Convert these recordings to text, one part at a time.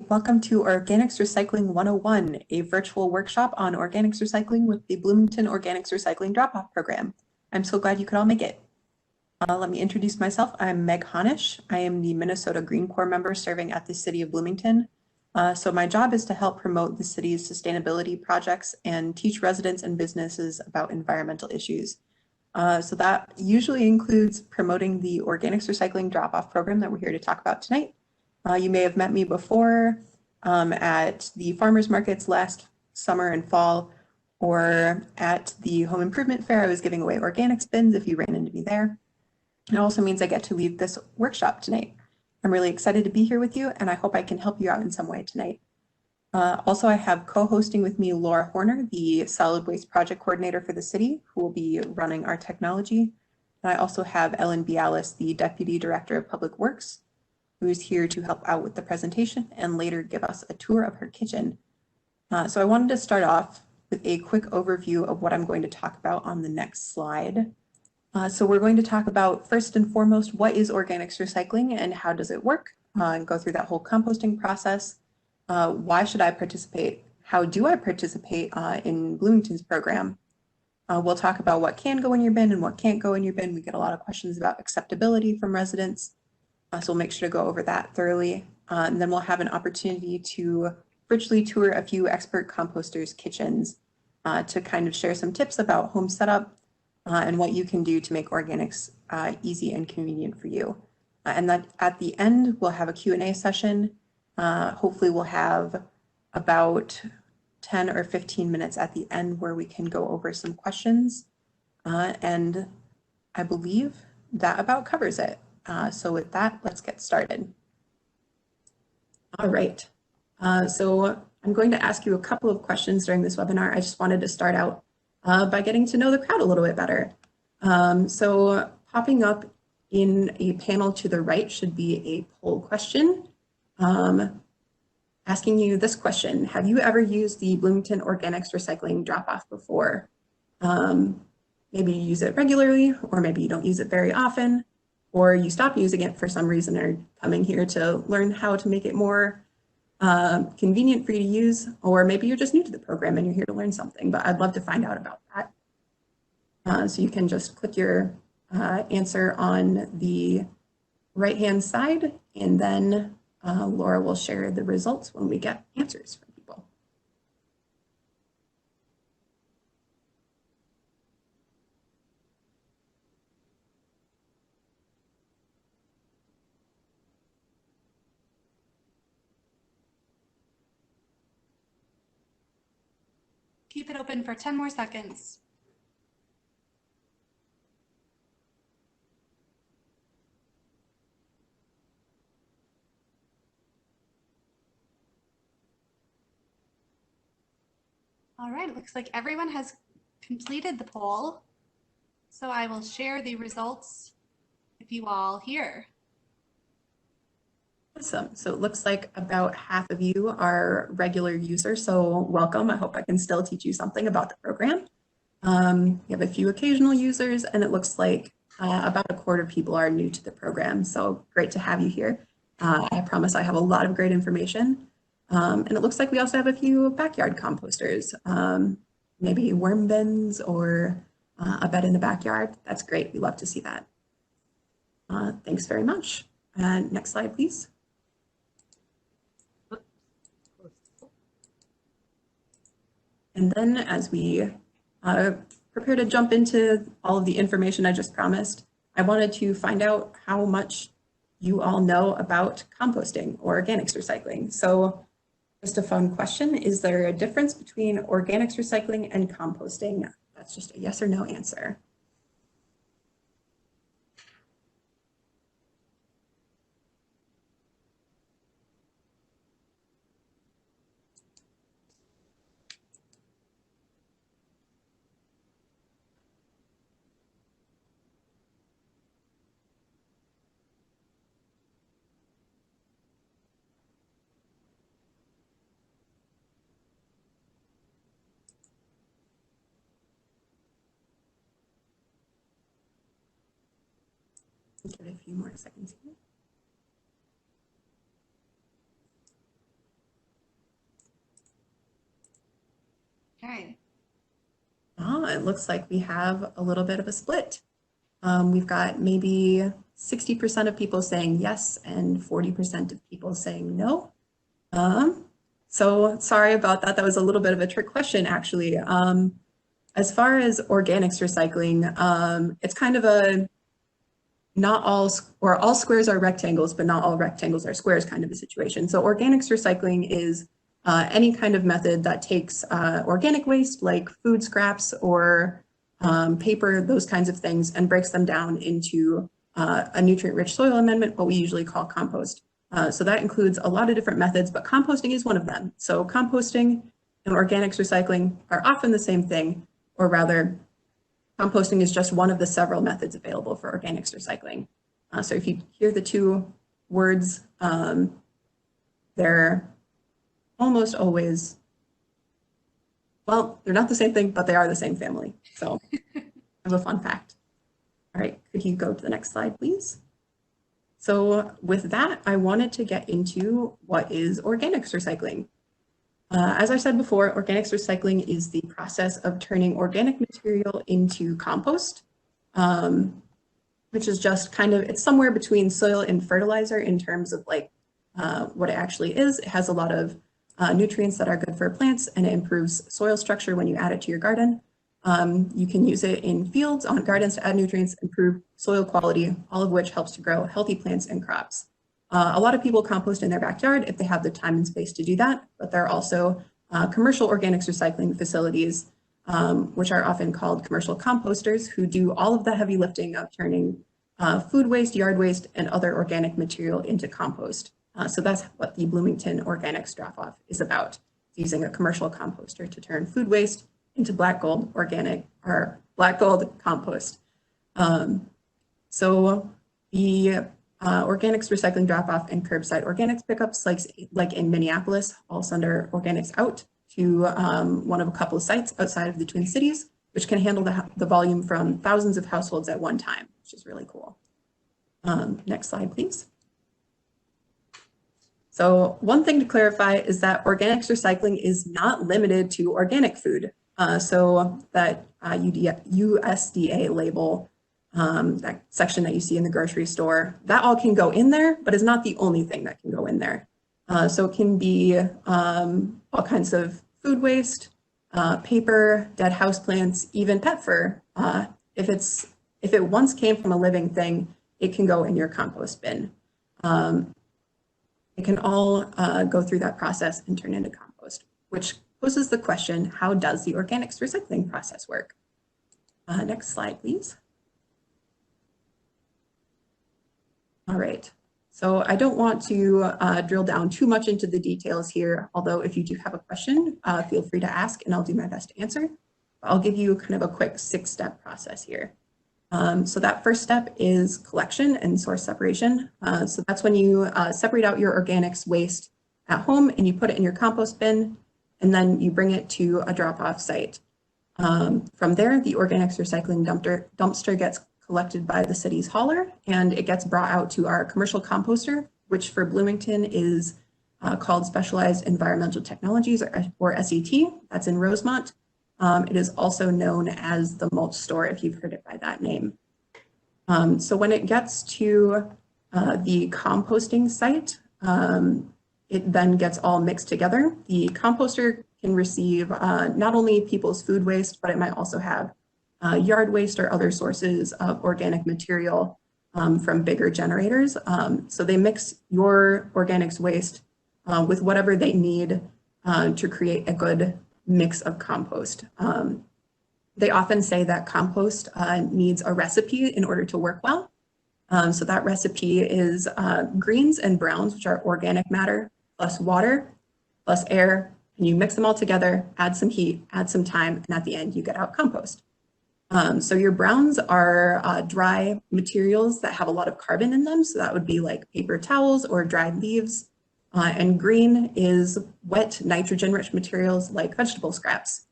welcome to Organics Recycling 101, a virtual workshop on organics recycling with the Bloomington Organics Recycling Drop-Off Program. I'm so glad you could all make it. Let me introduce myself. I'm Meg Honish. I am the Minnesota Green Corps member serving at the City of Bloomington. So my job is to help promote the city's sustainability projects and teach residents and businesses about environmental issues. So that usually includes promoting the Organics Recycling Drop-Off Program that we're here to talk about tonight. You may have met me before at the farmers markets last summer and fall, or at the home improvement fair. I was giving away organics bins if you ran into me there. It also means I get to lead this workshop tonight. I'm really excited to be here with you, and I hope I can help you out in some way tonight. Also, I have co-hosting with me Laura Horner, the Solid Waste Project Coordinator for the city, who will be running our technology. And I also have Ellen Bialis, the Deputy Director of Public Works, who is here to help out with the presentation and later give us a tour of her kitchen. So I wanted to start off with a quick overview of what I'm going to talk about on the next slide. So we're going to talk about, first and foremost, what is organics recycling and how does it work, and go through that whole composting process. Why should I participate? How do I participate in Bloomington's program? We'll talk about what can go in your bin and what can't go in your bin. We get a lot of questions about acceptability from residents. So we'll make sure to go over that thoroughly. And then we'll have an opportunity to virtually tour a few expert composters' kitchens to kind of share some tips about home setup and what you can do to make organics easy and convenient for you. And that at the end, we'll have a Q&A session. Hopefully we'll have about 10 or 15 minutes at the end where we can go over some questions. And I believe that about covers it. So with that, let's get started. All right. So I'm going to ask you a couple of questions during this webinar. I just wanted to start out by getting to know the crowd a little bit better. So popping up in a panel to the right should be a poll question. Asking you this question: have you ever used the Bloomington Organics Recycling Drop-Off before? Maybe you use it regularly, or maybe you don't use it very often, or you stop using it for some reason and are coming here to learn how to make it more convenient for you to use, or maybe you're just new to the program and you're here to learn something, but I'd love to find out about that. So you can just click your answer on the right-hand side, and then Laura will share the results when we get answers from people. Keep it open for 10 more seconds. All right, it looks like everyone has completed the poll. So I will share the results with you all here. Awesome. So it looks like about half of you are regular users, so welcome. I hope I can still teach you something about the program. We have a few occasional users, and it looks like about a quarter of people are new to the program, so great to have you here. I promise I have a lot of great information. And it looks like we also have a few backyard composters, maybe worm bins or a bed in the backyard. That's great. We love to see that. Thanks very much. Next slide, please. And then as we prepare to jump into all of the information I just promised, I wanted to find out how much you all know about composting or organics recycling. So just a fun question: is there a difference between organics recycling and composting? That's just a yes or no answer. Give it a few more seconds here. Okay. It looks like we have a little bit of a split. We've got maybe 60% of people saying yes and 40% of people saying no. So sorry about that. That was a little bit of a trick question, actually. As far as organics recycling, it's kind of a not all, or all squares are rectangles, but not all rectangles are squares kind of a situation. So organics recycling is any kind of method that takes organic waste like food scraps or paper, those kinds of things, and breaks them down into a nutrient-rich soil amendment, what we usually call compost. So that includes a lot of different methods, but composting is one of them. So composting and organics recycling are often the same thing, or rather, composting is just one of the several methods available for organics recycling. So if you hear the two words, they're almost always, well, they're not the same thing, but they are the same family. So I have a fun fact. All right, could you go to the next slide, please? So with that, I wanted to get into what is organics recycling. As I said before, organics recycling is the process of turning organic material into compost, which is just kind of, it's somewhere between soil and fertilizer in terms of like what it actually is. It has a lot of nutrients that are good for plants, and it improves soil structure when you add it to your garden. You can use it in fields, on gardens to add nutrients, improve soil quality, all of which helps to grow healthy plants and crops. A lot of people compost in their backyard if they have the time and space to do that, but there are also commercial organics recycling facilities, which are often called commercial composters, who do all of the heavy lifting of turning food waste, yard waste, and other organic material into compost. So that's what the Bloomington Organics Drop-Off is about, using a commercial composter to turn food waste into black gold organic, or black gold compost. So the organics recycling drop-off and curbside organics pickups, like in Minneapolis, all send our organics out to one of a couple of sites outside of the Twin Cities, which can handle the volume from thousands of households at one time, which is really cool. Next slide, please. So one thing to clarify is that organics recycling is not limited to organic food. So that USDA label, that section that you see in the grocery store, that all can go in there, but is not the only thing that can go in there. So it can be all kinds of food waste, paper, dead houseplants, even pet fur. If it once came from a living thing, it can go in your compost bin. It can all go through that process and turn into compost, which poses the question, how does the organics recycling process work? Next slide, please. All right, so I don't want to drill down too much into the details here, although if you do have a question, feel free to ask and I'll do my best to answer. I'll give you kind of a quick 6-step process here. So that first step is collection and source separation. So that's when you separate out your organics waste at home and you put it in your compost bin, and then you bring it to a drop-off site. From there, the organics recycling dumpster gets collected by the city's hauler, and it gets brought out to our commercial composter, which for Bloomington is called Specialized Environmental Technologies, or SET. That's in Rosemont. It is also known as the mulch store, if you've heard it by that name. So when it gets to the composting site, it then gets all mixed together. The composter can receive not only people's food waste, but it might also have yard waste or other sources of organic material from bigger generators. So they mix your organics waste with whatever they need to create a good mix of compost. They often say that compost needs a recipe in order to work well. So that recipe is greens and browns, which are organic matter, plus water, plus air, and you mix them all together, add some heat, add some time, and at the end you get out compost. So your browns are dry materials that have a lot of carbon in them. So that would be like paper towels or dried leaves. And green is wet nitrogen-rich materials like vegetable scraps.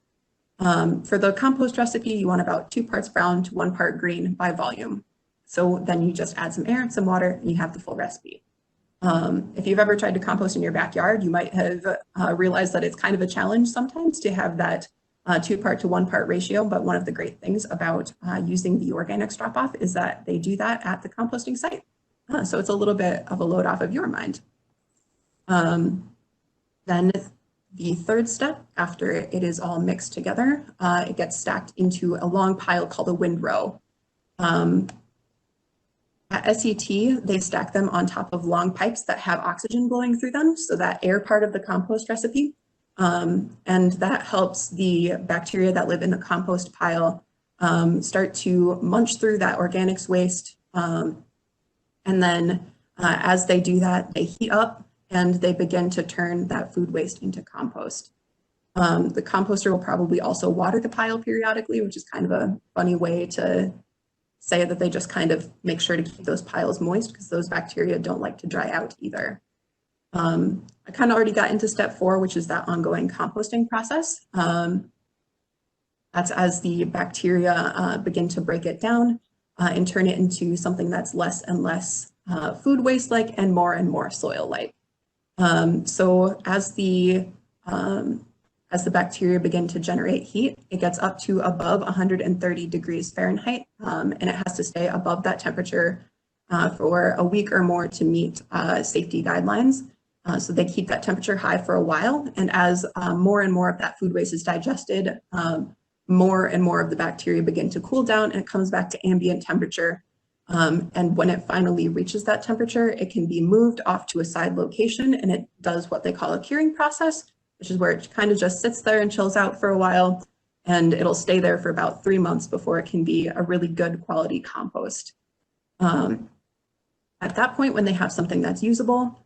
For the compost recipe, you want about 2 parts brown to 1 part green by volume. So then you just add some air and some water and you have the full recipe. If you've ever tried to compost in your backyard, you might have realized that it's kind of a challenge sometimes to have that 2-part to 1-part ratio, but one of the great things about using the organics drop-off is that they do that at the composting site. So it's a little bit of a load off of your mind. Then the third step, after it is all mixed together, it gets stacked into a long pile called a windrow. At SET, they stack them on top of long pipes that have oxygen blowing through them, so that air part of the compost recipe. And that helps the bacteria that live in the compost pile start to munch through that organics waste. And then as they do that, they heat up and they begin to turn that food waste into compost. The composter will probably also water the pile periodically, which is kind of a funny way to say that they just kind of make sure to keep those piles moist, because those bacteria don't like to dry out either. I kind of already got into step 4, which is that ongoing composting process. That's as the bacteria begin to break it down and turn it into something that's less and less food waste-like and more soil-like. So as the bacteria begin to generate heat, it gets up to above 130 degrees Fahrenheit, and it has to stay above that temperature for a week or more to meet safety guidelines. So they keep that temperature high for a while, and as more and more of that food waste is digested, more and more of the bacteria begin to cool down, and it comes back to ambient temperature. And when it finally reaches that temperature, it can be moved off to a side location, and it does what they call a curing process, which is where it kind of just sits there and chills out for a while, and it'll stay there for about 3 months before it can be a really good quality compost. At that point, when they have something that's usable,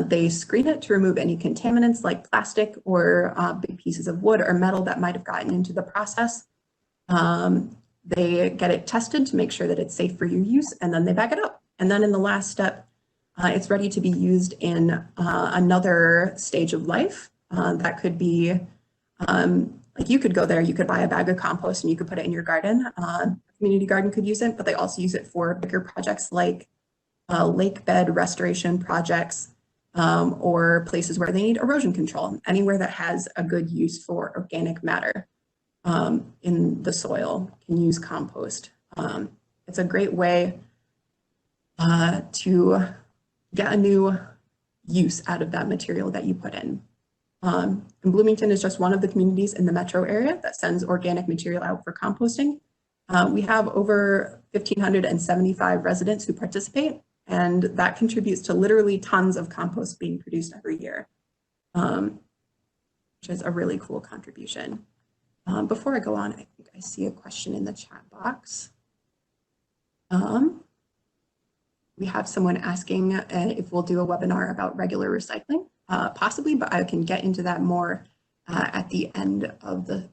they screen it to remove any contaminants like plastic or big pieces of wood or metal that might have gotten into the process. They get it tested to make sure that it's safe for your use, and then they bag it up. And then in the last step, it's ready to be used in another stage of life. That could be, like you could go there, you could buy a bag of compost and you could put it in your garden. A community garden could use it, but they also use it for bigger projects like lake bed restoration projects, or places where they need erosion control. Anywhere that has a good use for organic matter in the soil can use compost. It's a great way to get a new use out of that material that you put in. And Bloomington is just one of the communities in the metro area that sends organic material out for composting. We have over 1,575 residents who participate, and that contributes to literally tons of compost being produced every year, which is a really cool contribution. Before I go on, I think I see a question in the chat box. We have someone asking if we'll do a webinar about regular recycling. Possibly, but I can get into that more at the end of the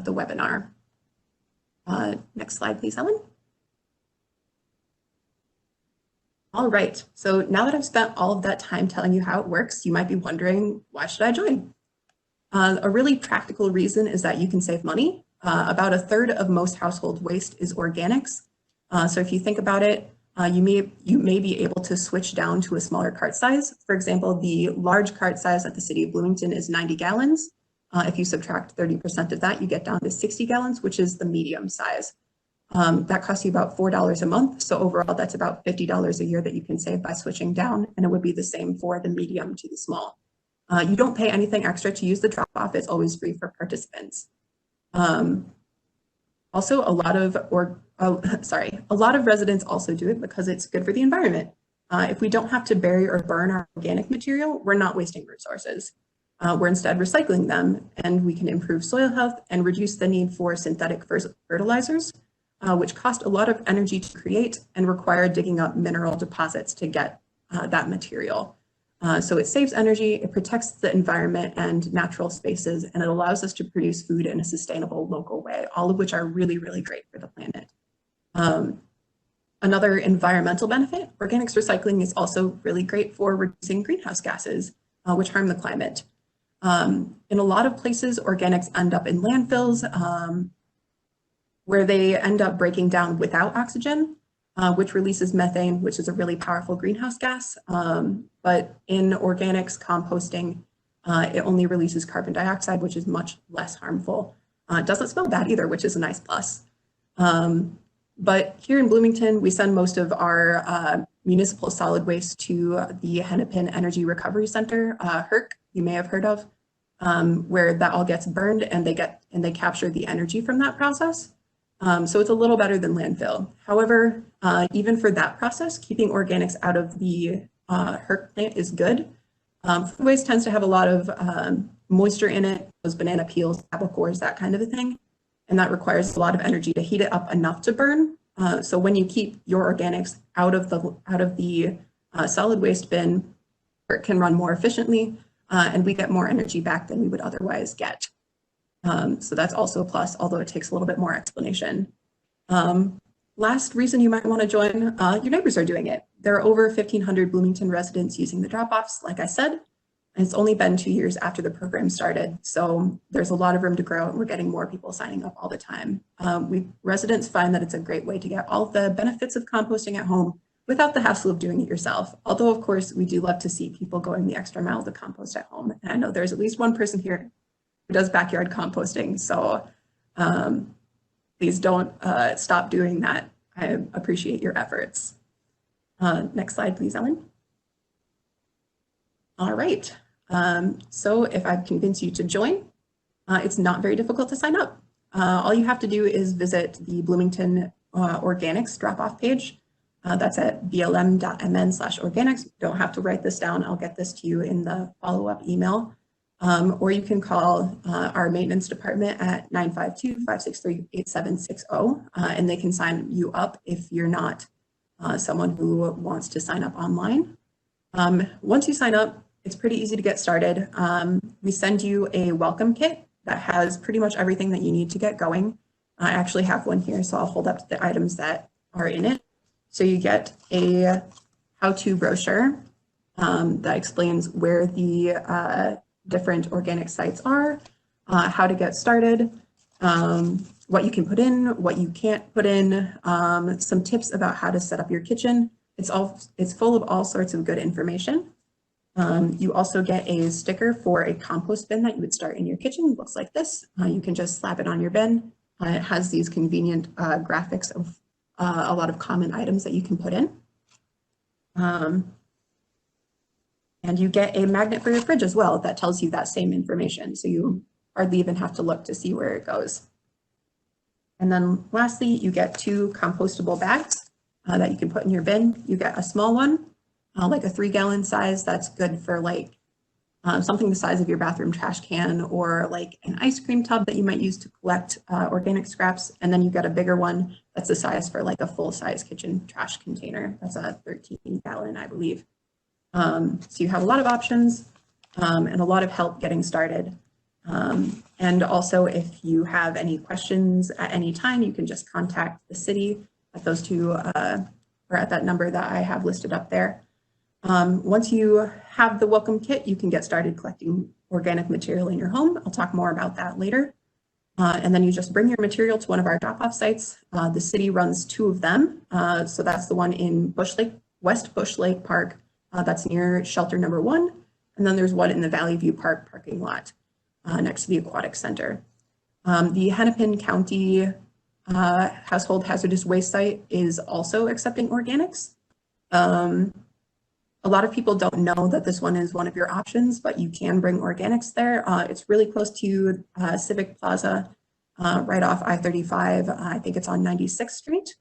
webinar. Next slide, please, Ellen. All right, so now that I've spent all of that time telling you how it works, you might be wondering, why should I join? A really practical reason is that you can save money. About 1/3 of most household waste is organics. So if you think about it, you may be able to switch down to a smaller cart size. For example, the large cart size at the City of Bloomington is 90 gallons. If you subtract 30% of that, you get down to 60 gallons, which is the medium size. That costs you about $4 a month. So overall, that's about $50 a year that you can save by switching down, and it would be the same for the medium to the small. You don't pay anything extra to use the drop-off. It's always free for participants. Also, a lot of residents also do it because it's good for the environment. If we don't have to bury or burn our organic material, we're not wasting resources. We're instead recycling them, and we can improve soil health and reduce the need for synthetic fertilizers, which cost a lot of energy to create and require digging up mineral deposits to get that material. So it saves energy, it protects the environment and natural spaces, and it allows us to produce food in a sustainable local way, all of which are really, really great for the planet. Another environmental benefit, organics recycling is also really great for reducing greenhouse gases, which harm the climate. In a lot of places, organics end up in landfills where they end up breaking down without oxygen, which releases methane, which is a really powerful greenhouse gas. But in organics composting, It only releases carbon dioxide, which is much less harmful. It doesn't smell bad either, which is a nice plus. But here in Bloomington, we send most of our municipal solid waste to the Hennepin Energy Recovery Center, HERC, you may have heard of, where that all gets burned and they capture the energy from that process. So it's a little better than landfill. However, even for that process, keeping organics out of the HERC plant is good. Food waste tends to have a lot of moisture in it, those banana peels, apple cores, that kind of a thing. And that requires a lot of energy to heat it up enough to burn. So when you keep your organics out of the solid waste bin, it can run more efficiently, and we get more energy back than we would otherwise get. So that's also a plus, although it takes a little bit more explanation. Last reason you might want to join, your neighbors are doing it. There are over 1,500 Bloomington residents using the drop-offs, like I said, and it's only been 2 years after the program started. So there's a lot of room to grow, and we're getting more people signing up all the time. Residents find that it's a great way to get all the benefits of composting at home without the hassle of doing it yourself. Although, of course, we do love to see people going the extra mile to compost at home. And I know there's at least one person here who does backyard composting. So please don't stop doing that. I appreciate your efforts. Next slide, please, Ellen. All right. So if I've convinced you to join, it's not very difficult to sign up. All you have to do is visit the Bloomington Organics drop-off page. That's at blm.mn/organics. You don't have to write this down. I'll get this to you in the follow-up email. Or you can call our maintenance department at 952-563-8760, and they can sign you up if you're not someone who wants to sign up online. Once you sign up, it's pretty easy to get started. We send you a welcome kit that has pretty much everything that you need to get going. I actually have one here, so I'll hold up the items that are in it. So you get a how-to brochure that explains where the different organic sites are, how to get started, what you can put in, what you can't put in, some tips about how to set up your kitchen. It's full of all sorts of good information. You also get a sticker for a compost bin that you would start in your kitchen. It looks like this. You can just slap it on your bin. It has these convenient graphics of a lot of common items that you can put in. And you get a magnet for your fridge as well that tells you that same information. So you hardly even have to look to see where it goes. And then lastly, you get 2 compostable bags that you can put in your bin. You get a small one, like a 3-gallon size. That's good for like something the size of your bathroom trash can, or like an ice cream tub that you might use to collect organic scraps. And then you get a bigger one that's the size for like a full-size kitchen trash container. That's a 13-gallon, I believe. So you have a lot of options and a lot of help getting started. And also, if you have any questions at any time, you can just contact the city at those 2 or at that number that I have listed up there. Once you have the welcome kit, you can get started collecting organic material in your home. I'll talk more about that later. And then you just bring your material to one of our drop-off sites. The city runs 2 of them. So that's the one in West Bush Lake Park. That's near shelter number 1. And then there's one in the Valley View Park parking lot next to the aquatic center. The Hennepin County Household Hazardous Waste site is also accepting organics. A lot of people don't know that this one is one of your options, but you can bring organics there. It's really close to Civic Plaza, right off I-35. I think it's on 96th Street.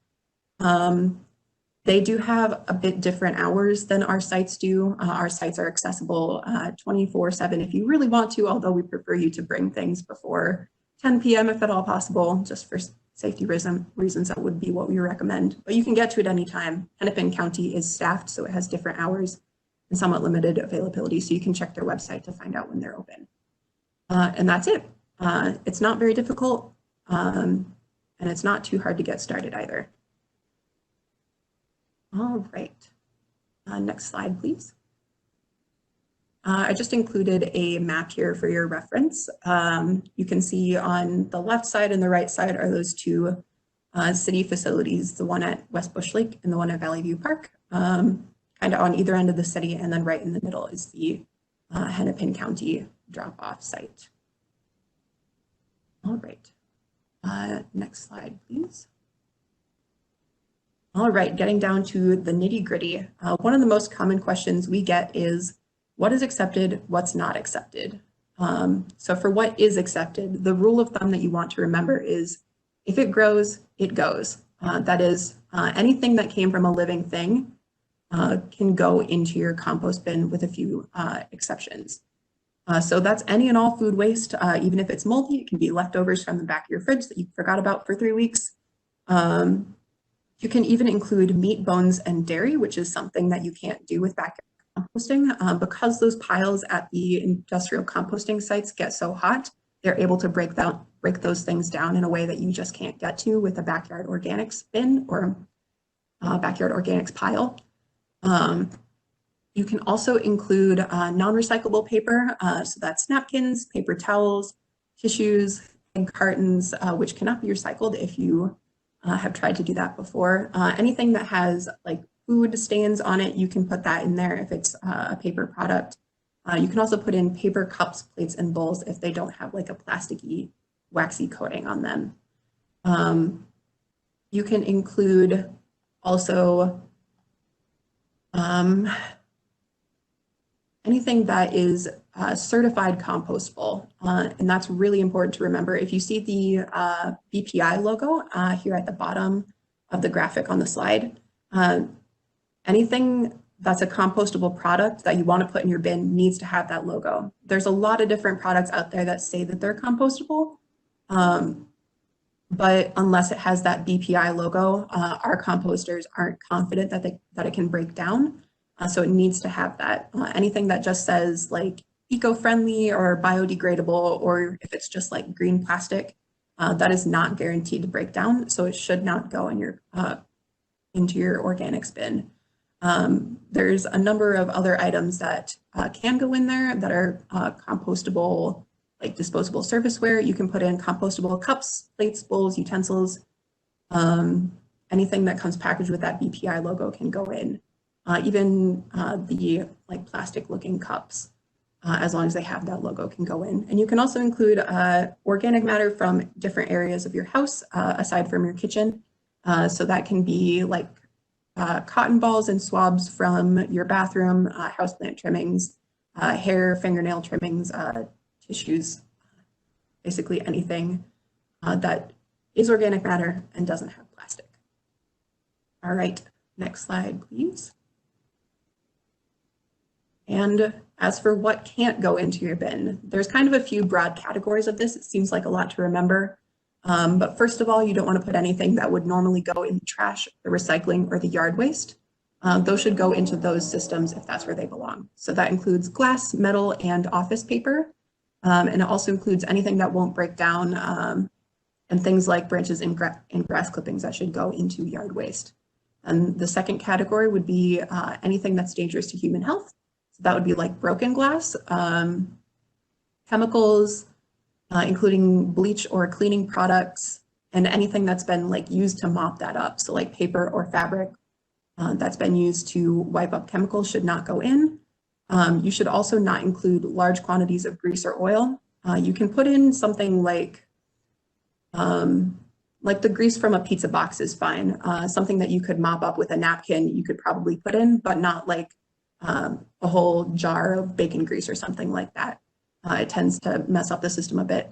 They do have a bit different hours than our sites do. Our sites are accessible 24/7 if you really want to, although we prefer you to bring things before 10 p.m. if at all possible, just for safety reasons. That would be what we recommend. But you can get to it anytime. Hennepin County is staffed, so it has different hours and somewhat limited availability, so you can check their website to find out when they're open. And that's it. It's not very difficult, and it's not too hard to get started either. All right, next slide, please. I just included a map here for your reference. You can see on the left side and the right side are those 2 city facilities, the one at West Bush Lake and the one at Valley View Park, kind of on either end of the city, and then right in the middle is the Hennepin County drop-off site. All right, next slide, please. All right, getting down to the nitty-gritty. One of the most common questions we get is, what is accepted, what's not accepted? So for what is accepted, the rule of thumb that you want to remember is, if it grows, it goes. That is, anything that came from a living thing can go into your compost bin with a few exceptions. So that's any and all food waste, even if it's moldy. It can be leftovers from the back of your fridge that you forgot about for 3 weeks. You can even include meat, bones, and dairy, which is something that you can't do with backyard composting. Because those piles at the industrial composting sites get so hot, they're able to break those things down in a way that you just can't get to with a backyard organics bin or backyard organics pile. You can also include non-recyclable paper, so that's napkins, paper towels, tissues, and cartons, which cannot be recycled if you have tried to do that before. Anything that has like food stains on it, you can put that in there if it's a paper product. You can also put in paper cups, plates, and bowls if they don't have like a plasticky, waxy coating on them. You can include also anything that is certified compostable, and that's really important to remember. If you see the BPI logo here at the bottom of the graphic on the slide, anything that's a compostable product that you want to put in your bin needs to have that logo. There's a lot of different products out there that say that they're compostable, but unless it has that BPI logo, our composters aren't confident that it can break down. So it needs to have that. Anything that just says like eco-friendly or biodegradable, or if it's just like green plastic, that is not guaranteed to break down. So it should not go in your into your organics bin. There's a number of other items that can go in there that are compostable, like disposable serviceware. You can put in compostable cups, plates, bowls, utensils. Anything that comes packaged with that BPI logo can go in. Even the like plastic looking cups, as long as they have that logo, can go in. And you can also include organic matter from different areas of your house, aside from your kitchen. So that can be like cotton balls and swabs from your bathroom, houseplant trimmings, hair, fingernail trimmings, tissues, basically anything that is organic matter and doesn't have plastic. All right, next slide, please. And as for what can't go into your bin, there's kind of a few broad categories of this. It seems like a lot to remember. But first of all, you don't want to put anything that would normally go in the trash, the recycling, or the yard waste. Those should go into those systems if that's where they belong. So that includes glass, metal, and office paper. And it also includes anything that won't break down and things like branches and grass clippings that should go into yard waste. And the second category would be anything that's dangerous to human health. So that would be like broken glass, chemicals, including bleach or cleaning products, and anything that's been like used to mop that up. So like paper or fabric that's been used to wipe up chemicals should not go in. You should also not include large quantities of grease or oil. You can put in something like the grease from a pizza box is fine. Something that you could mop up with a napkin, you could probably put in, but not like a whole jar of bacon grease or something like that. It tends to mess up the system a bit.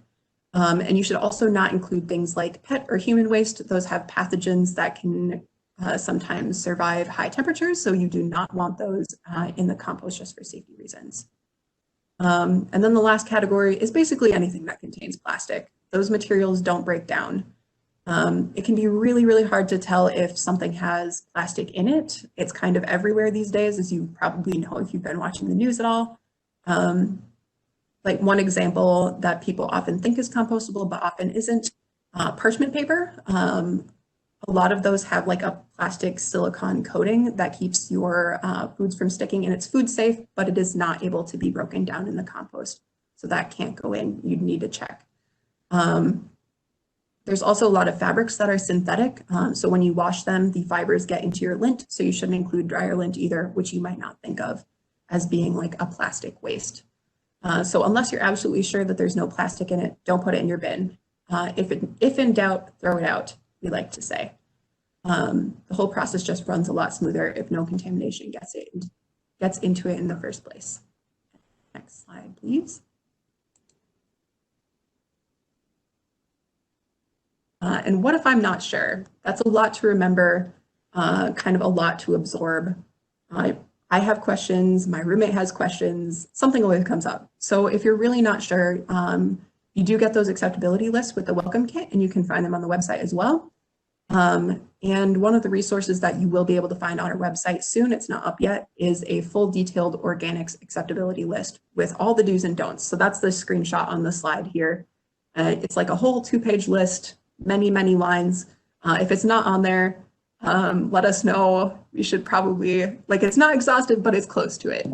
And you should also not include things like pet or human waste. Those have pathogens that can sometimes survive high temperatures, so you do not want those in the compost just for safety reasons. And then the last category is basically anything that contains plastic. Those materials don't break down. It can be really, really hard to tell if something has plastic in it. It's kind of everywhere these days, as you probably know if you've been watching the news at all. Like one example that people often think is compostable, but often isn't, parchment paper. A lot of those have like a plastic silicone coating that keeps your foods from sticking, and it's food safe, but it is not able to be broken down in the compost. So that can't go in, you'd need to check. There's also a lot of fabrics that are synthetic. So when you wash them, the fibers get into your lint. So you shouldn't include dryer lint either, which you might not think of as being like a plastic waste. So unless you're absolutely sure that there's no plastic in it, don't put it in your bin. If in doubt, throw it out, we like to say. The whole process just runs a lot smoother if no contamination gets into it in the first place. Next slide, please. And what if I'm not sure? That's a lot to remember, kind of a lot to absorb. I have questions, my roommate has questions, something always comes up. So if you're really not sure, you do get those acceptability lists with the welcome kit, and you can find them on the website as well. And one of the resources that you will be able to find on our website soon, it's not up yet, is a full detailed organics acceptability list with all the do's and don'ts. So that's the screenshot on the slide here. It's like a whole 2-page list, many, many lines. If it's not on there, let us know. We should probably, like, it's not exhaustive, but it's close to it.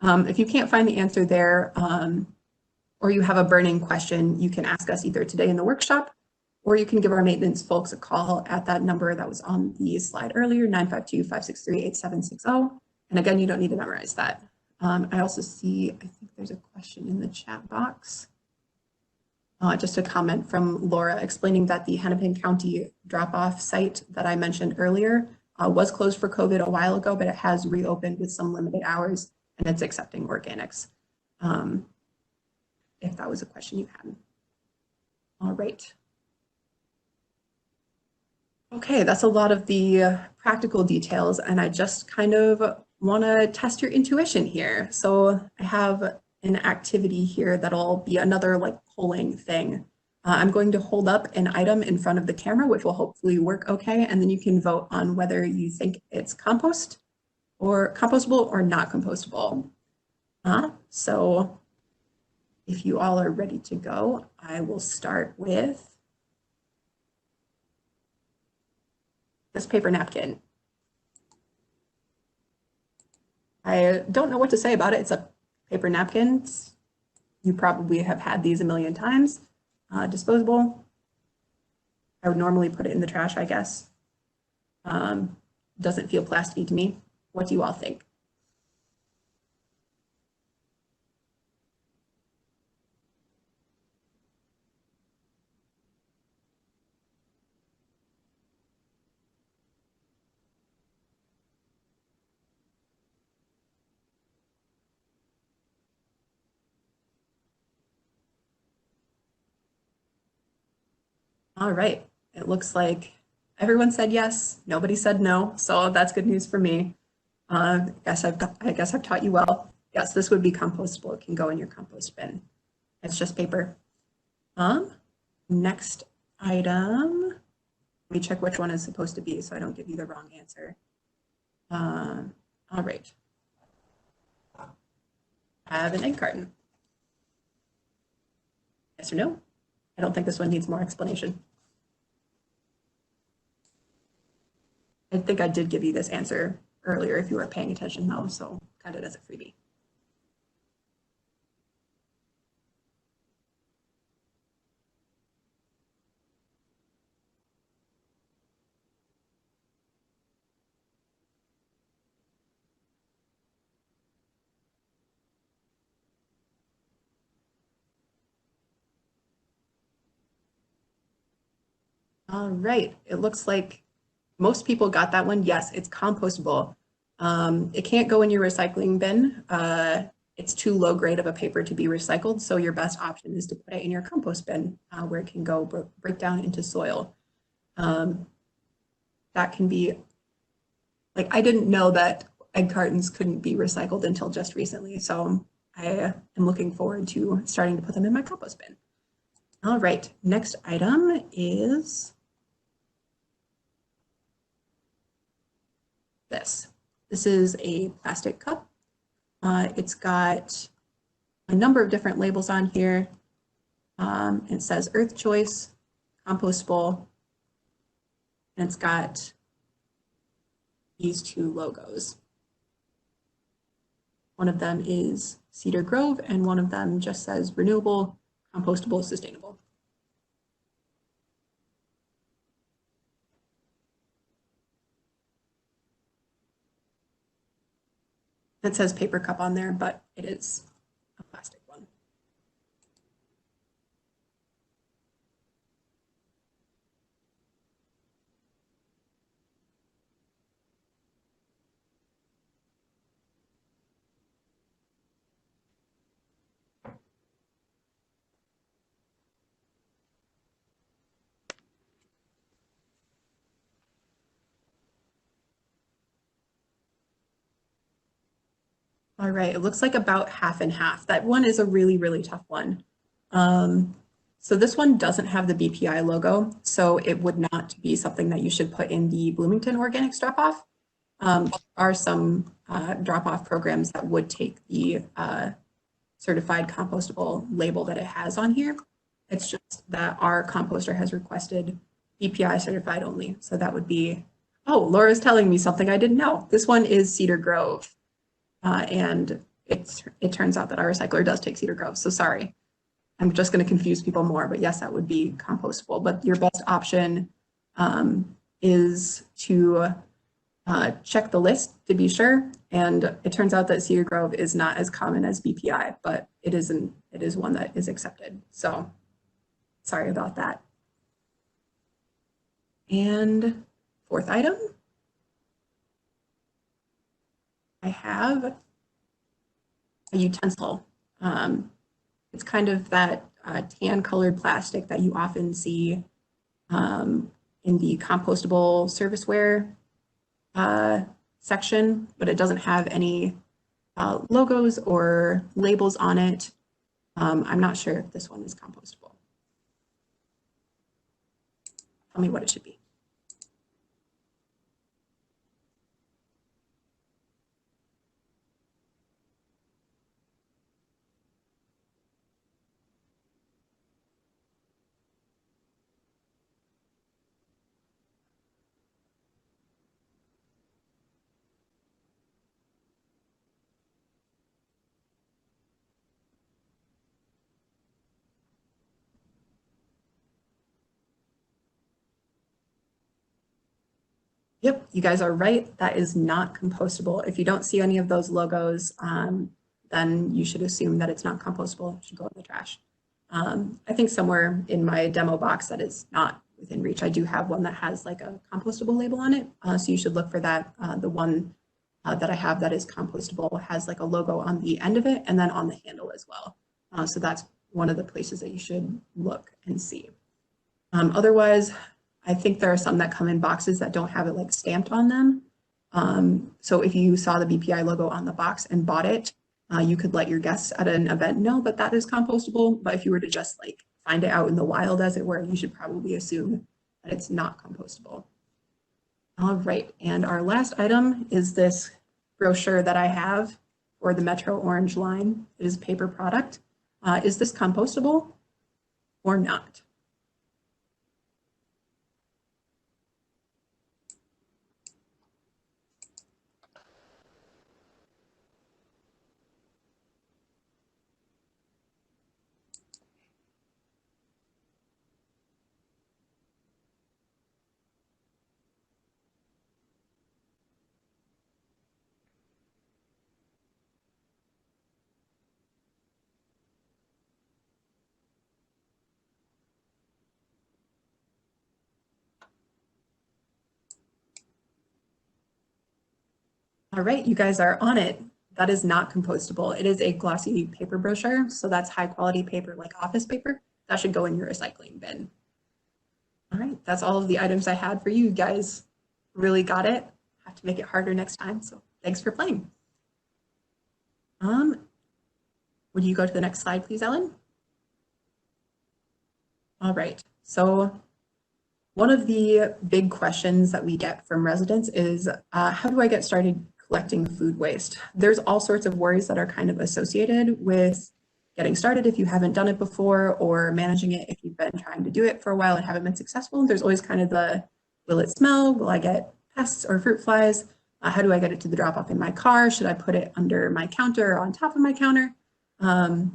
If you can't find the answer there, or you have a burning question, you can ask us either today in the workshop, or you can give our maintenance folks a call at that number that was on the slide earlier, 952-563-8760. And again, you don't need to memorize that. I also see, I think there's a question in the chat box. Just a comment from Laura explaining that the Hennepin County drop-off site that I mentioned earlier was closed for COVID a while ago, but it has reopened with some limited hours, and it's accepting organics. If that was a question you had. All right. Okay, that's a lot of the practical details, and I just kind of want to test your intuition here. So I have an activity here that'll be another like polling thing. I'm going to hold up an item in front of the camera, which will hopefully work okay, and then you can vote on whether you think it's compostable or not compostable. So if you all are ready to go, I will start with this paper napkin. I don't know what to say about it. It's a paper napkin. You probably have had these a million times. Disposable. I would normally put it in the trash, I guess. Doesn't feel plasticky to me. What do you all think? All right, it looks like everyone said yes, nobody said no, so that's good news for me. I guess I've taught you well. Yes, this would be compostable. It can go in your compost bin. It's just paper. Next item. Let me check which one is supposed to be so I don't give you the wrong answer. All right. I have an egg carton. Yes or no? I don't think this one needs more explanation. I think I did give you this answer earlier if you were paying attention though, so kind of as a freebie. All right, it looks like most people got that one. Yes, it's compostable. It can't go in your recycling bin. It's too low grade of a paper to be recycled. So your best option is to put it in your compost bin where it can go break down into soil. That can be, like, I didn't know that egg cartons couldn't be recycled until just recently. So I am looking forward to starting to put them in my compost bin. All right, next item is this. This is a plastic cup. It's got a number of different labels on here. It says Earth Choice, compostable, and it's got these two logos. One of them is Cedar Grove, and one of them just says renewable, compostable, sustainable. It says paper cup on there, but it is a plastic one. All right, it looks like about half and half. That one is a really, really tough one. So this one doesn't have the BPI logo, so it would not be something that you should put in the Bloomington Organics drop-off. There are some drop-off programs that would take the certified compostable label that it has on here. It's just that our composter has requested BPI certified only. So that would be, oh, Laura's telling me something I didn't know. This one is Cedar Grove. And it turns out that our recycler does take Cedar Grove. So sorry, I'm just going to confuse people more, but yes, that would be compostable. But your best option is to check the list to be sure. And it turns out that Cedar Grove is not as common as BPI, but it is one that is accepted. So sorry about that. And fourth item, I have a utensil. It's kind of that tan colored plastic that you often see in the compostable serviceware section, but it doesn't have any logos or labels on it. I'm not sure if this one is compostable. Tell me what it should be. Yep, you guys are right. That is not compostable. If you don't see any of those logos, then you should assume that it's not compostable. It should go in the trash. I think somewhere in my demo box that is not within reach, I do have one that has like a compostable label on it. So you should look for that. The one that I have that is compostable has like a logo on the end of it and then on the handle as well. So that's one of the places that you should look and see. Otherwise, I think there are some that come in boxes that don't have it like stamped on them. So if you saw the BPI logo on the box and bought it, you could let your guests at an event know that that is compostable. But if you were to just like find it out in the wild, as it were, you should probably assume that it's not compostable. All right, and our last item is this brochure that I have for the Metro Orange line. It is a paper product. Is this compostable or not? All right, you guys are on it. That is not compostable. It is a glossy paper brochure, so that's high quality paper like office paper. That should go in your recycling bin. All right, that's all of the items I had for you guys. Really got it. Have to make it harder next time, so thanks for playing. Would you go to the next slide, please, Ellen? All right, so one of the big questions that we get from residents is, how do I get started collecting food waste? There's all sorts of worries that are kind of associated with getting started if you haven't done it before, or managing it if you've been trying to do it for a while and haven't been successful. There's always kind of the, will it smell? Will I get pests or fruit flies? How do I get it to the drop off in my car? Should I put it under my counter or on top of my counter? There's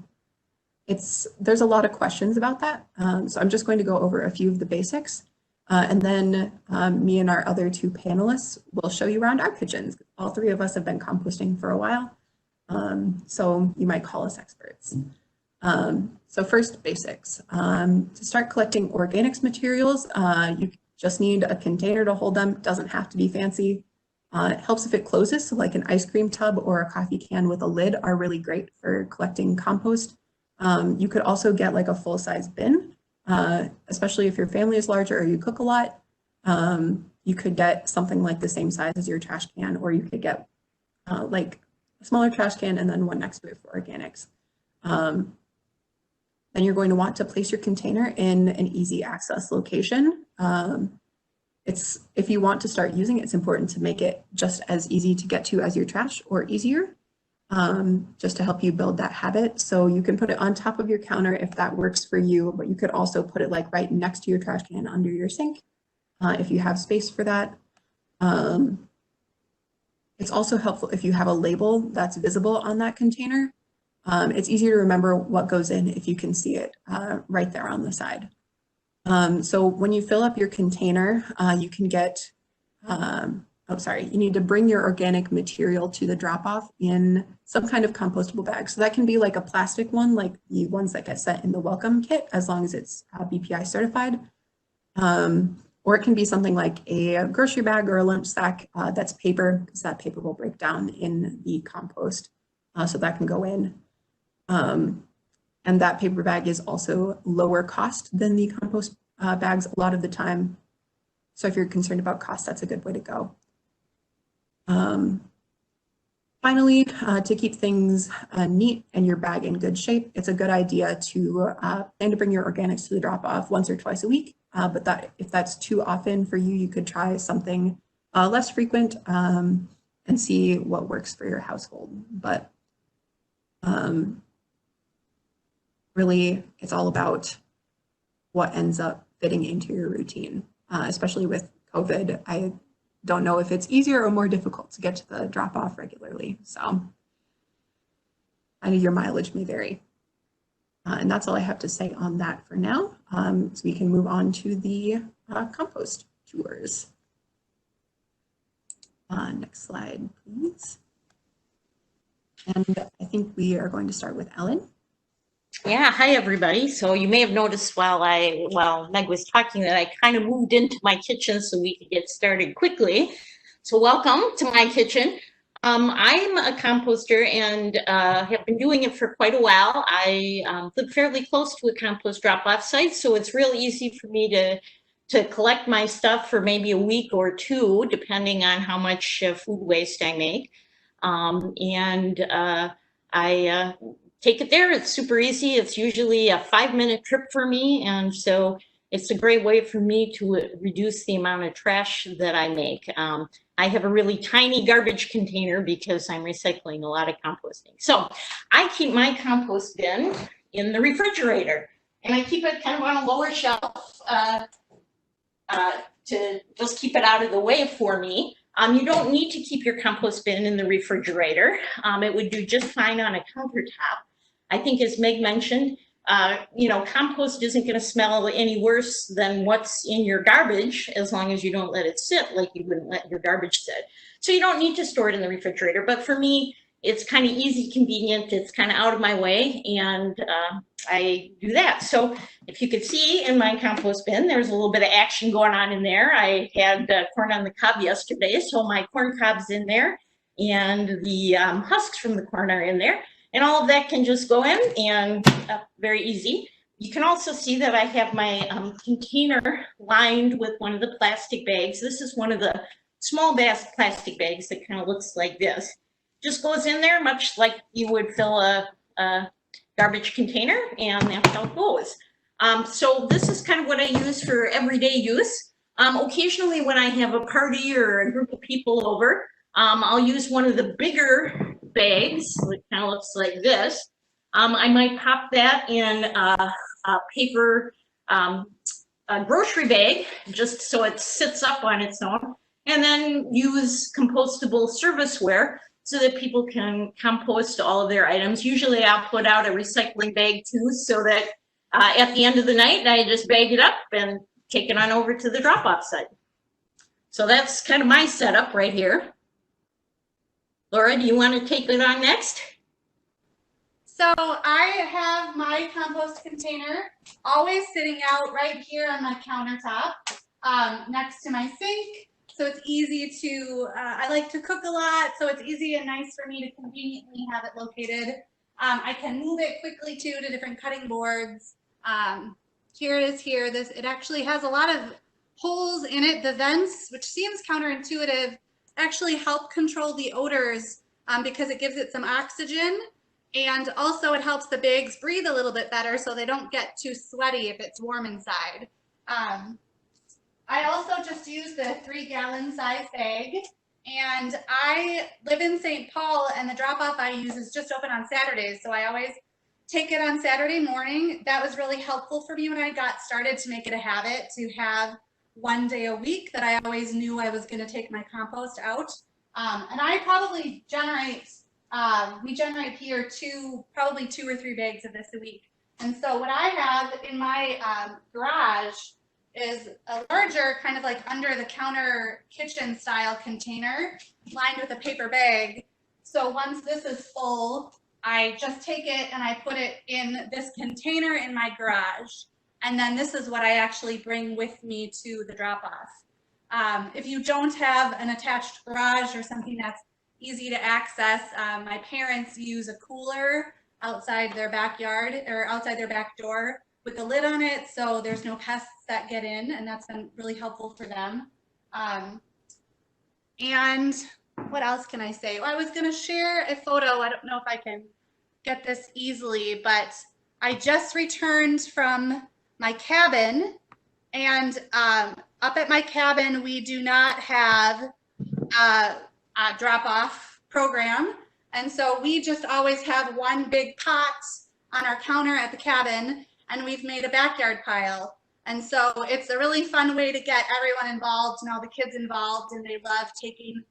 a lot of questions about that. So I'm just going to go over a few of the basics. And then me and our other two panelists will show you around our kitchens. All three of us have been composting for a while, so you might call us experts. So first, basics. To start collecting organics materials, you just need a container to hold them. It doesn't have to be fancy. It helps if it closes, so like an ice cream tub or a coffee can with a lid are really great for collecting compost. You could also get like a full-size bin. Especially if your family is larger or you cook a lot, you could get something like the same size as your trash can, or you could get like a smaller trash can, and then one next to it for organics. Then you're going to want to place your container in an easy access location. If you want to start using it, it's important to make it just as easy to get to as your trash or easier, just to help you build that habit. So you can put it on top of your counter if that works for you, but you could also put it like right next to your trash can under your sink if you have space for that. It's also helpful if you have a label that's visible on that container. It's easier to remember what goes in if you can see it right there on the side. So when you fill up your container, you can get, you need to bring your organic material to the drop-off in some kind of compostable bag. So that can be like a plastic one, like the ones that get sent in the welcome kit, as long as it's BPI certified. Or it can be something like a grocery bag or a lunch sack that's paper, because that paper will break down in the compost. So that can go in. And that paper bag is also lower cost than the compost bags a lot of the time. So if you're concerned about cost, that's a good way to go. Finally, to keep things neat and your bag in good shape, it's a good idea to plan to bring your organics to the drop-off once or twice a week. But if that's too often for you, you could try something less frequent and see what works for your household. But really, it's all about what ends up fitting into your routine, especially with COVID. I don't know if it's easier or more difficult to get to the drop-off regularly. So I know your mileage may vary. And that's all I have to say on that for now. So we can move on to the compost tours. Next slide, please. And I think we are going to start with Ellen. Yeah, hi everybody. So you may have noticed while Meg was talking that I kind of moved into my kitchen so we could get started quickly. So welcome to my kitchen. I'm a composter and have been doing it for quite a while. I live fairly close to a compost drop-off site, so it's real easy for me to collect my stuff for maybe a week or two, depending on how much food waste I make. I take it there. It's super easy. It's usually a 5-minute trip for me. And so it's a great way for me to reduce the amount of trash that I make. I have a really tiny garbage container because I'm recycling a lot of composting. So I keep my compost bin in the refrigerator, and I keep it kind of on a lower shelf to just keep it out of the way for me. You don't need to keep your compost bin in the refrigerator. It would do just fine on a countertop. I think, as Meg mentioned, compost isn't going to smell any worse than what's in your garbage as long as you don't let it sit like you wouldn't let your garbage sit. So you don't need to store it in the refrigerator. But for me, it's kind of easy, convenient. It's kind of out of my way, and I do that. So if you could see in my compost bin, there's a little bit of action going on in there. I had corn on the cob yesterday, so my corn cob's in there, and the husks from the corn are in there. And all of that can just go in, and very easy. You can also see that I have my container lined with one of the plastic bags. This is one of the small plastic bags that kind of looks like this. Just goes in there much like you would fill a garbage container, and that's how it goes. So this is kind of what I use for everyday use. Occasionally when I have a party or a group of people over, I'll use one of the bigger bags, which kind of looks like this. I might pop that in a paper grocery bag, just so it sits up on its own, and then use compostable serviceware so that people can compost all of their items. Usually I'll put out a recycling bag too, so that at the end of the night, I just bag it up and take it on over to the drop-off site. So that's kind of my setup right here. Laura, do you want to take it on next? So I have my compost container always sitting out right here on my countertop next to my sink. So it's easy to, I like to cook a lot, so it's easy and nice for me to conveniently have it located. I can move it quickly too to different cutting boards. Here it is here. It actually has a lot of holes in it. The vents, which seems counterintuitive, actually help control the odors because it gives it some oxygen, and also it helps the bags breathe a little bit better so they don't get too sweaty if it's warm inside. I also just use the 3-gallon size bag, and I live in St. Paul, and the drop-off I use is just open on Saturdays, so I always take it on Saturday morning. That was really helpful for me when I got started to make it a habit to have one day a week that I always knew I was going to take my compost out. And I probably generate, we generate here probably 2 or 3 bags of this a week. And so what I have in my garage is a larger kind of like under the counter kitchen style container lined with a paper bag. So once this is full, I just take it and I put it in this container in my garage. And then this is what I actually bring with me to the drop-off. If you don't have an attached garage or something that's easy to access, my parents use a cooler outside their backyard or outside their back door with the lid on it, so there's no pests that get in, and that's been really helpful for them. And what else can I say? Well, I was going to share a photo. I don't know if I can get this easily, but I just returned from my cabin, and up at my cabin, we do not have a drop-off program, and so we just always have one big pot on our counter at the cabin, and we've made a backyard pile. And so it's a really fun way to get everyone involved and all the kids involved, and they love taking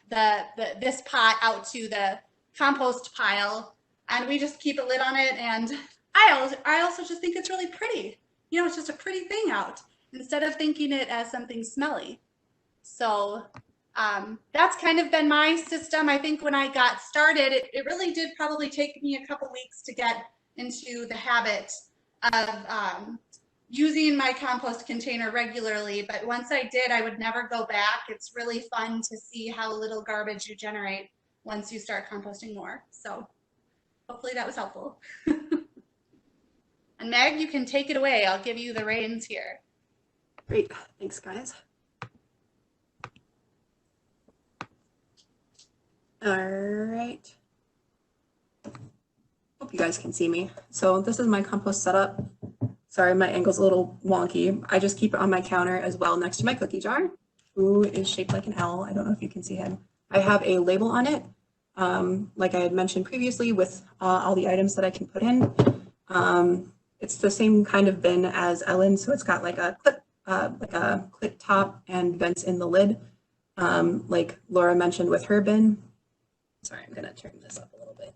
this pot out to the compost pile, and we just keep a lid on it. And I also just think it's really pretty. You know, it's just a pretty thing out instead of thinking it as something smelly. So that's kind of been my system. I think when I got started, it really did probably take me a couple weeks to get into the habit of using my compost container regularly, but once I did, I would never go back. It's really fun to see how little garbage you generate once you start composting more. So hopefully that was helpful. And Meg, you can take it away. I'll give you the reins here. Great, thanks guys. All right. Hope you guys can see me. So this is my compost setup. Sorry, my angle's a little wonky. I just keep it on my counter as well next to my cookie jar, who is shaped like an L. I don't know if you can see him. I have a label on it, like I had mentioned previously, with all the items that I can put in. It's the same kind of bin as Ellen, so it's got like a clip top and vents in the lid, like Laura mentioned with her bin. Sorry, I'm gonna turn this up a little bit.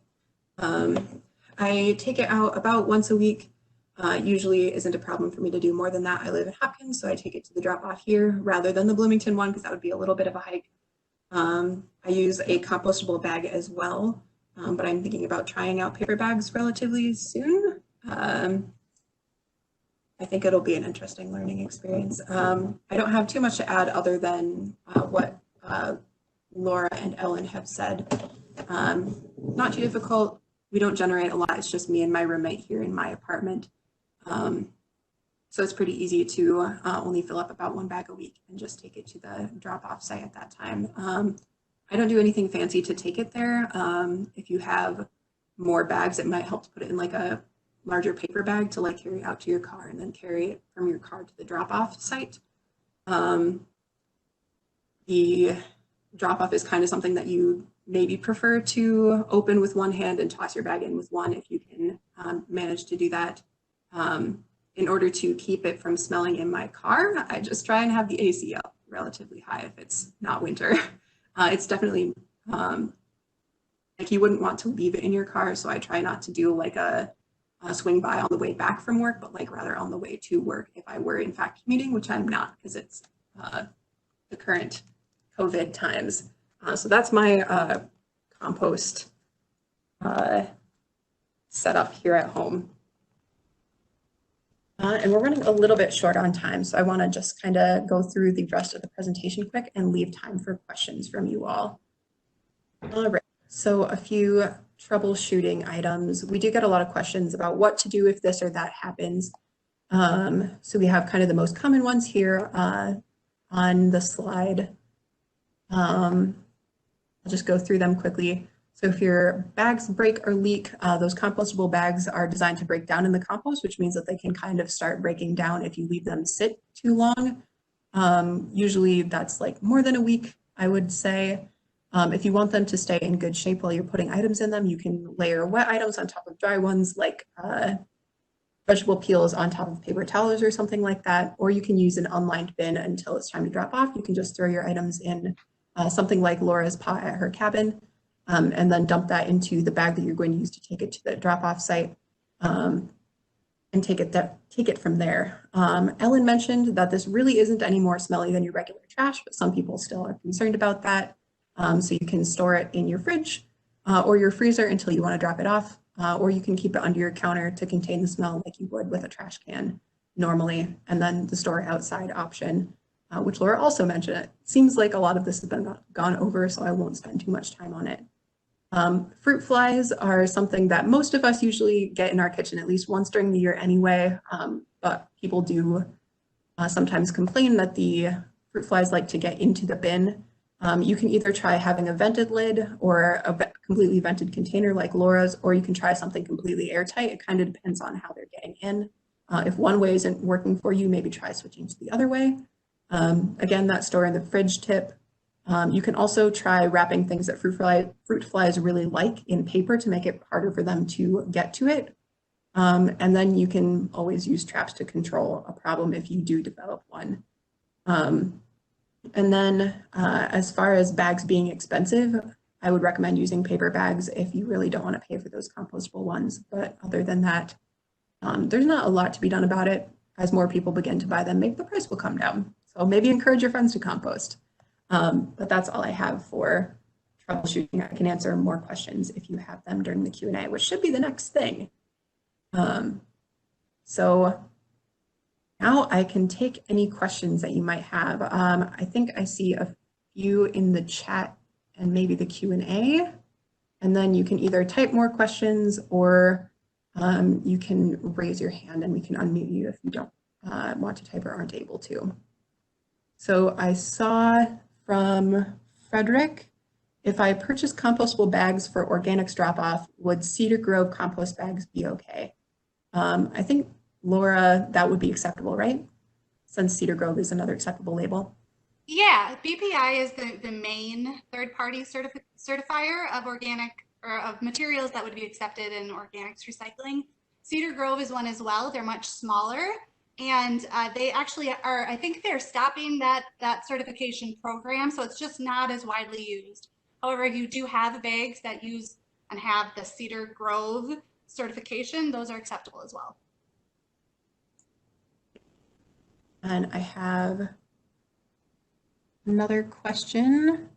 I take it out about once a week. Usually isn't a problem for me to do more than that. I live in Hopkins, so I take it to the drop-off here rather than the Bloomington one, because that would be a little bit of a hike. I use a compostable bag as well, but I'm thinking about trying out paper bags relatively soon. I think it'll be an interesting learning experience. I don't have too much to add other than what Laura and Ellen have said. Not too difficult. We don't generate a lot. It's just me and my roommate here in my apartment. So it's pretty easy to only fill up about 1 bag a week and just take it to the drop-off site at that time. I don't do anything fancy to take it there. If you have more bags, it might help to put it in like a larger paper bag to like carry out to your car and then carry it from your car to the drop-off site. The drop-off is kind of something that you maybe prefer to open with one hand and toss your bag in with one if you can manage to do that. In order to keep it from smelling in my car, I just try and have the AC up relatively high if it's not winter. It's definitely like you wouldn't want to leave it in your car, so I try not to do like a swing by on the way back from work, but like rather on the way to work if I were in fact commuting, which I'm not because it's the current COVID times. So that's my compost setup here at home. And we're running a little bit short on time, so I want to just kind of go through the rest of the presentation quick and leave time for questions from you all. All right, so a few troubleshooting items. We do get a lot of questions about what to do if this or that happens. So we have kind of the most common ones here on the slide. I'll just go through them quickly. So if your bags break or leak, those compostable bags are designed to break down in the compost, which means that they can kind of start breaking down if you leave them sit too long. Usually that's like more than a week, I would say. If you want them to stay in good shape while you're putting items in them, you can layer wet items on top of dry ones, like vegetable peels on top of paper towels or something like that. Or you can use an unlined bin until it's time to drop off. You can just throw your items in something like Laura's pot at her cabin, and then dump that into the bag that you're going to use to take it to the drop-off site, and take it from there. Ellen mentioned that this really isn't any more smelly than your regular trash, but some people still are concerned about that. So you can store it in your fridge or your freezer until you want to drop it off, or you can keep it under your counter to contain the smell like you would with a trash can normally, and then the store outside option, which Laura also mentioned. It seems like a lot of this has been gone over, so I won't spend too much time on it. Fruit flies are something that most of us usually get in our kitchen at least once during the year anyway, but people do sometimes complain that the fruit flies like to get into the bin. You can either try having a vented lid or a completely vented container like Laura's, or you can try something completely airtight. It kind of depends on how they're getting in. If one way isn't working for you, maybe try switching to the other way. Again, that store in the fridge tip. You can also try wrapping things that fruit flies really like in paper to make it harder for them to get to it. And then you can always use traps to control a problem if you do develop one. And then as far as bags being expensive, I would recommend using paper bags if you really don't want to pay for those compostable ones. But other than that, there's not a lot to be done about it. As more people begin to buy them, maybe the price will come down. So maybe encourage your friends to compost. But that's all I have for troubleshooting. I can answer more questions if you have them during the Q&A, which should be the next thing. So now I can take any questions that you might have. I think I see a few in the chat and maybe the Q&A, and then you can either type more questions or you can raise your hand and we can unmute you if you don't want to type or aren't able to. So I saw from Frederick, if I purchase compostable bags for organics drop-off, would Cedar Grove compost bags be okay? I think, Laura, that would be acceptable, right? Since Cedar Grove is another acceptable label. Yeah, BPI is the main third-party certifier of organic or of materials that would be accepted in organics recycling. Cedar Grove is one as well. They're much smaller, and they actually are, I think they're stopping that certification program, so it's just not as widely used. However, if you do have bags that use and have the Cedar Grove certification, those are acceptable as well. And I have another question.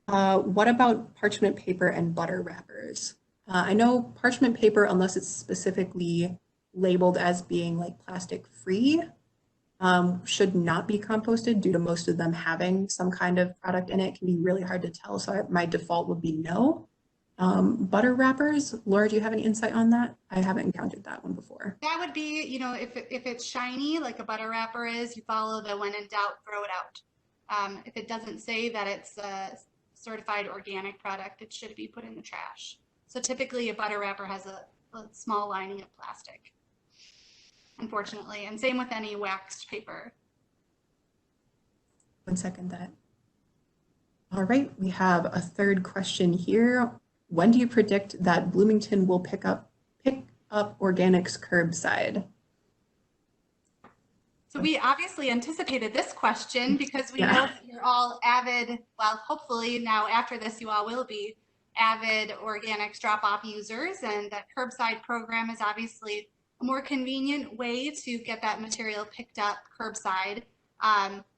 What about parchment paper and butter wrappers? I know parchment paper, unless it's specifically labeled as being like plastic free, should not be composted due to most of them having some kind of product in it. It can be really hard to tell, so my default would be no. Butter wrappers, Laura, do you have any insight on that? I haven't encountered that one before. That would be, you know, if it's shiny like a butter wrapper is, you follow the when in doubt, throw it out. If it doesn't say that it's a certified organic product, it should be put in the trash. So typically a butter wrapper has a small lining of plastic, unfortunately, and same with any waxed paper. One second that. All right, we have a third question here. When do you predict that Bloomington will pick up organics curbside? So we obviously anticipated this question because we know that you're all avid, well, hopefully now after this you all will be avid organics drop-off users, and that curbside program is obviously a more convenient way to get that material picked up curbside.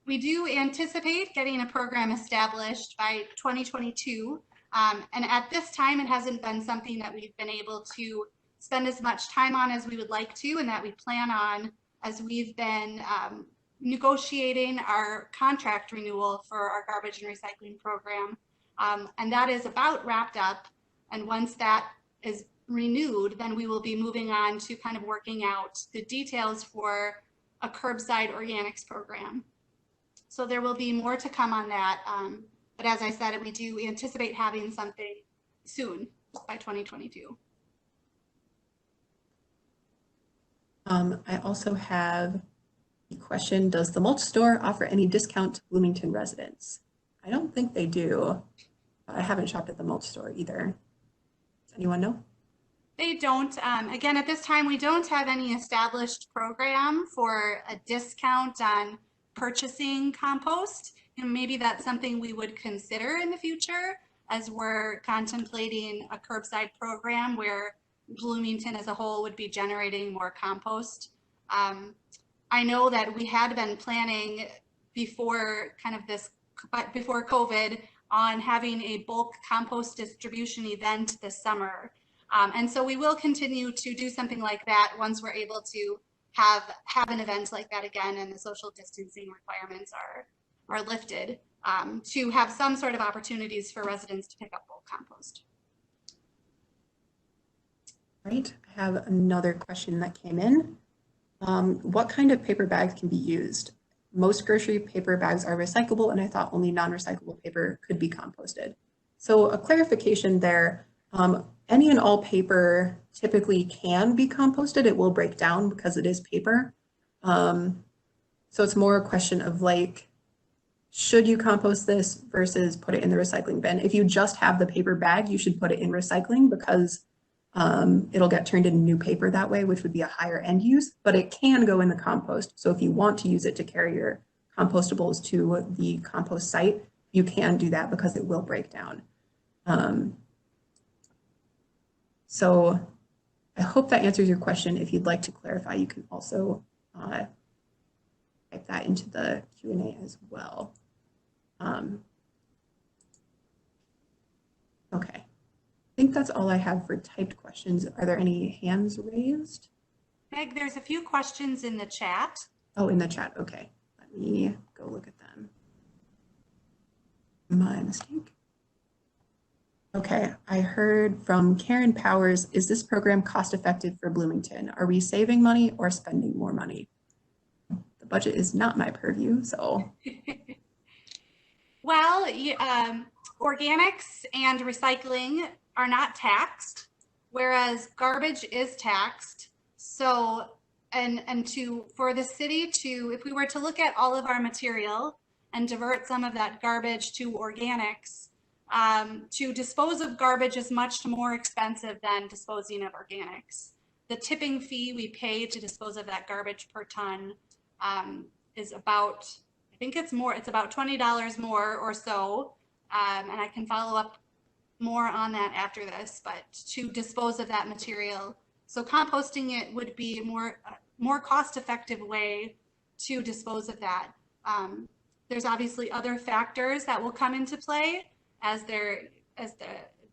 We do anticipate getting a program established by 2022. And at this time, it hasn't been something that we've been able to spend as much time on as we would like to, and that we plan on as we've been negotiating our contract renewal for our garbage and recycling program. And that is about wrapped up. And once that is renewed, then we will be moving on to kind of working out the details for a curbside organics program. So there will be more to come on that. But as I said, we do anticipate having something soon by 2022. I also have a question. Does the mulch store offer any discount to Bloomington residents? I don't think they do. I haven't shopped at the mulch store either. Does anyone know? They don't. Again, at this time, we don't have any established program for a discount on purchasing compost. And maybe that's something we would consider in the future as we're contemplating a curbside program where Bloomington as a whole would be generating more compost. I know that we had been planning before before COVID on having a bulk compost distribution event this summer. And so we will continue to do something like that once we're able to have an event like that again and the social distancing requirements are lifted, to have some sort of opportunities for residents to pick up bulk compost. Right, I have another question that came in. What kind of paper bags can be used? Most grocery paper bags are recyclable, and I thought only non-recyclable paper could be composted. So a clarification there, any and all paper typically can be composted. It will break down because it is paper. So it's more a question of like, should you compost this versus put it in the recycling bin? If you just have the paper bag, you should put it in recycling because it'll get turned into new paper that way, which would be a higher end use, but it can go in the compost. So if you want to use it to carry your compostables to the compost site, you can do that because it will break down. So I hope that answers your question. If you'd like to clarify, you can also type that into the Q&A as well. Okay. I think that's all I have for typed questions. Are there any hands raised? Meg, there's a few questions in the chat. Oh, in the chat. Okay. Let me go look at them. My mistake. Okay. I heard from Karen Powers, is this program cost effective for Bloomington? Are we saving money or spending more money? The budget is not my purview, so. Well, organics and recycling are not taxed, whereas garbage is taxed. So, for the city to, if we were to look at all of our material and divert some of that garbage to organics, to dispose of garbage is much more expensive than disposing of organics. The tipping fee we pay to dispose of that garbage per ton is about, I think it's about $20 more or so. And I can follow up more on that after this, but to dispose of that material. So composting it would be a more cost-effective way to dispose of that. There's obviously other factors that will come into play as there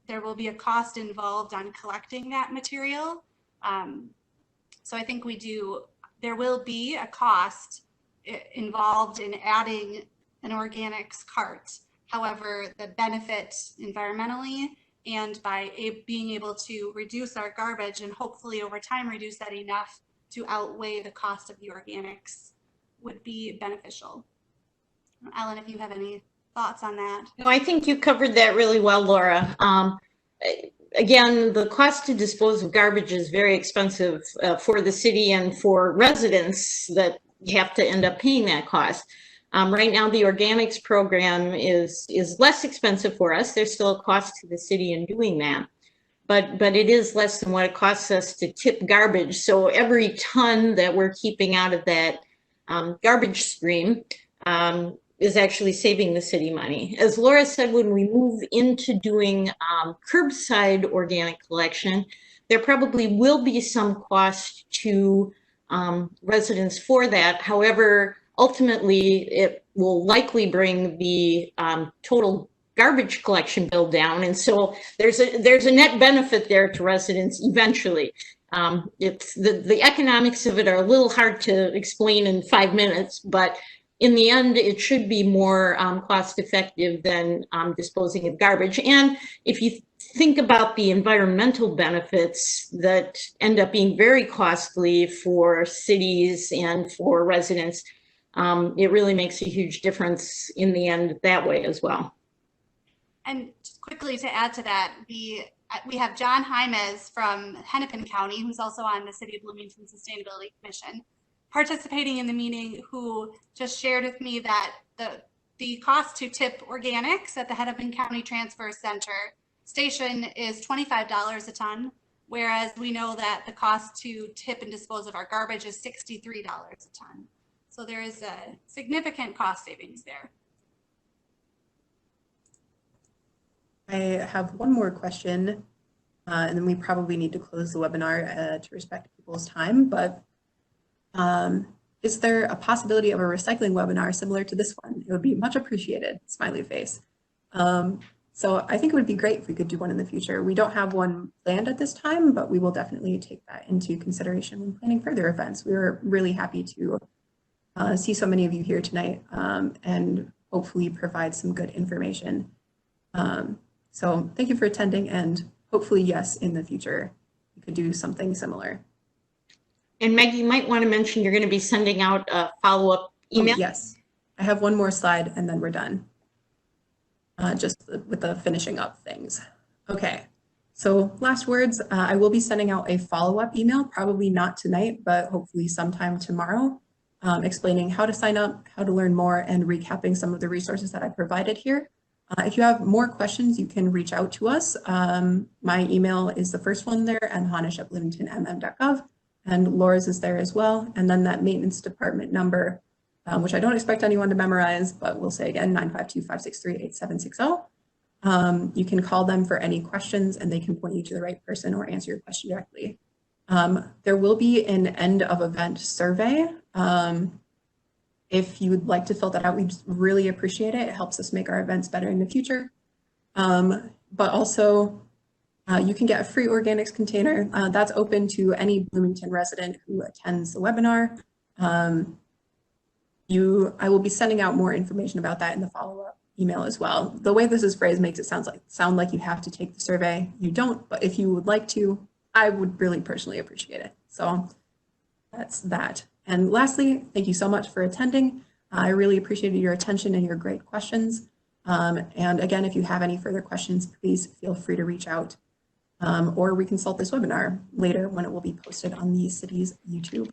will be a cost involved on collecting that material. So I think there will be a cost involved in adding an organics cart. However, the benefit environmentally and by being able to reduce our garbage and hopefully over time reduce that enough to outweigh the cost of the organics would be beneficial. Ellen, if you have any thoughts on that. No, I think you covered that really well, Laura. Again, the cost to dispose of garbage is very expensive for the city and for residents that have to end up paying that cost. Right now, the organics program is less expensive for us. There's still a cost to the city in doing that, but it is less than what it costs us to tip garbage. So every ton that we're keeping out of that garbage stream is actually saving the city money. As Laura said, when we move into doing curbside organic collection, there probably will be some cost to residents for that. However, ultimately, it will likely bring the total garbage collection bill down, and so there's a net benefit there to residents eventually. It's the economics of it are a little hard to explain in 5 minutes, but in the end, it should be more cost effective than disposing of garbage. And if you think about the environmental benefits that end up being very costly for cities and for residents, it really makes a huge difference in the end that way as well. And just quickly to add to that, we have John Jaimes from Hennepin County, who's also on the City of Bloomington Sustainability Commission, participating in the meeting, who just shared with me that the cost to tip organics at the Hennepin County Transfer Center station is $25 a ton, whereas we know that the cost to tip and dispose of our garbage is $63 a ton. So there is a significant cost savings there. I have one more question, and then we probably need to close the webinar to respect people's time, but is there a possibility of a recycling webinar similar to this one? It would be much appreciated, smiley face. So I think it would be great if we could do one in the future. We don't have one planned at this time, but we will definitely take that into consideration when planning further events. We were really happy to see so many of you here tonight and hopefully provide some good information. So thank you for attending, and hopefully, yes, in the future, we could do something similar. And Meg, you might want to mention you're going to be sending out a follow-up email. Oh, yes, I have one more slide and then we're done. Just with the finishing up things. Okay, so last words, I will be sending out a follow-up email, probably not tonight, but hopefully sometime tomorrow, explaining how to sign up, how to learn more, and recapping some of the resources that I provided here. If you have more questions, you can reach out to us. My email is the first one there, and hanish@bloomingtonmm.gov, and Laura's is there as well. And then that maintenance department number, which I don't expect anyone to memorize, but we'll say again, 952-563-8760. You can call them for any questions and they can point you to the right person or answer your question directly. There will be an end of event survey. If you would like to fill that out, we just really appreciate it. It helps us make our events better in the future. But also, you can get a free organics container. That's open to any Bloomington resident who attends the webinar. I will be sending out more information about that in the follow-up email as well. The way this is phrased makes it sound like you have to take the survey. You don't, but if you would like to, I would really personally appreciate it. So that's that. And lastly, thank you so much for attending. I really appreciated your attention and your great questions. And again, if you have any further questions, please feel free to reach out or reconsult this webinar later when it will be posted on the city's YouTube.